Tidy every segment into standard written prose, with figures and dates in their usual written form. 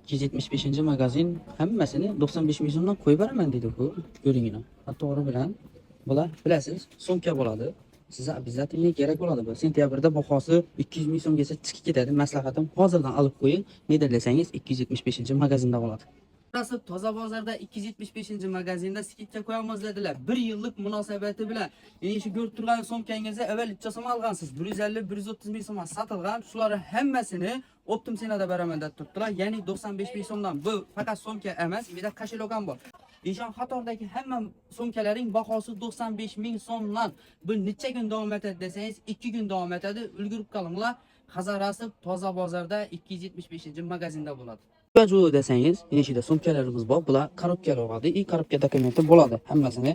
275 magazin hammasini 95 ming so'mdan qo'yib beraman deydi bu. Ko'ringlar. To'g'ri bilan bular bilasiz, so'mka bo'ladi. Sizga обязательно kerak bo'ladi bu. Sentyabrda bahosi 200 ming so'mgacha chiqib ketadi. Maslahatim hozirdan olib qo'ying. Nega desangiz 275 magazinda bo'ladi. Burası Toza Bozorda 275 magazinda skidga qo'yamiz dedilar. 1 yillik munosabati bilan. Endi shu ko'rib turgan so'mkangizda avval 3 so'm olgansiz. 150-130 ming so'mga sotilgan. Shularni hammasini optim senada beraman deb turibdilar. Ya'ni 95 ming so'mdan bu faqat so'mka emas, bir de kashilogan bor. Eshon Xatordagi hamma so'mkalaring bahosi 95 ming so'mdan. Bu necha kun davom etadi desangiz, 2 kun davom etadi. Ulgurib qolinglar. Hazarasi Toza Bozorda 275 magazinda bo'ladi. Iloji desangiz, ichida so'mkalarimiz bor. Bular korobkalar bo'ladi. Korobka dokumenti bo'ladi. Hammasini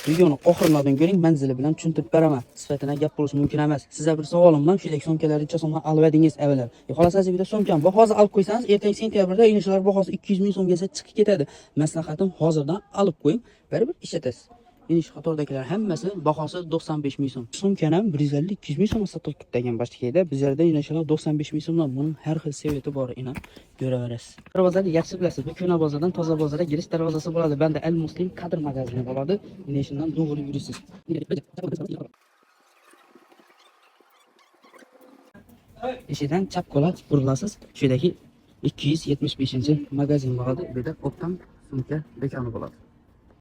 videoni oxirlardan ko'ring, manzili bilan tushuntirib beraman. Sifatida gap bo'lishi mumkin emas. Sizga bir savolim bor, shunday so'mkalarni necha so'mga olib edingiz avval. Xohlasangiz bitta so'mkam bor, hozir olib qo'ysangiz, ertaga sentyabrda inishlar bahosi 200 ming so'mgacha chiqib ketadi. Maslahatim hozirdan olib qo'ying, baribir ishlatasiz. İniş Xatordagilar hammasi bahosi 95 ming so'm. So'mkani ham 150-200 ming so'mga sotilib degan boshligida bizlarda inishlar 95 ming so'mdan. Buning har xil seviyati bor, ina ko'raverasiz. Darvozani yaxshi bilasiz. Bu Ko'na bozordan Toza bozorga girish darvozasi bo'ladi. Banda Al Muslim Qadr magazini bo'ladi. Inishdan to'g'ri yurisiz. Eshidan chap qo'la burilasiz. Shudagi 275 magazin bo'ladi. Bu yerda optam so'mka do'koni bo'ladi.